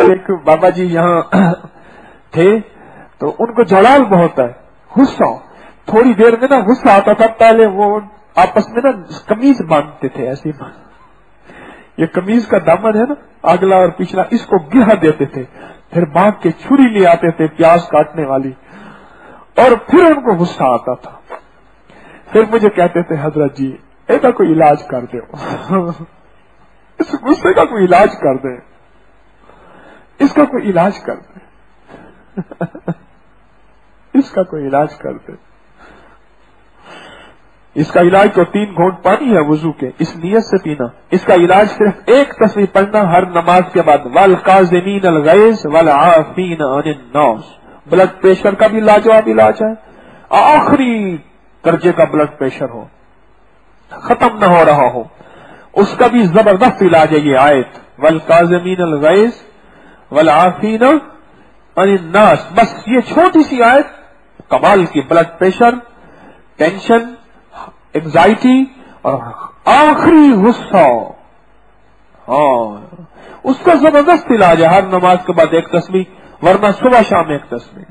ایک بابا جی یہاں تھے تو ان کو جلال بہت ہے، غصہ، تھوڑی دیر میں نا غصہ آتا تھا، پہلے وہ آپس میں نا قمیض باندھتے تھے ایسے، یہ قمیض کا دامن ہے نا اگلا اور پچھلا، اس کو گرا دیتے تھے، پھر باندھ کے چھری لے آتے تھے پیاز کاٹنے والی، اور پھر ان کو غصہ آتا تھا، پھر مجھے کہتے تھے حضرت جی اس کا کوئی علاج کر دے، اس غصے کا کوئی علاج کر دے، اس کا کوئی علاج کر دے، اس کا کوئی علاج کر دے۔ اس کا علاج تو 3 گھونٹ پانی ہے وضو کے، اس نیت سے پینا۔ اس کا علاج صرف ایک تسبیح پڑھنا ہر نماز کے بعد، والقاظمین الغیظ والعافین عن الناس۔ بلڈ پریشر کا بھی لاجواب علاج ہے، آخری درجے کا بلڈ پریشر ہو، ختم نہ ہو رہا ہو، اس کا بھی زبردست علاج ہے یہ آیت، والقاظمین الغیظ والعافین عن الناس۔ بس یہ چھوٹی سی آیت کمال کی، بلڈ پریشر، ٹینشن، انگزائٹی اور آخری غصہ، اس کا زبردست علاج ہے۔ ہر نماز کے بعد ایک تسبیح، ورنہ صبح شام ایک تسبیح۔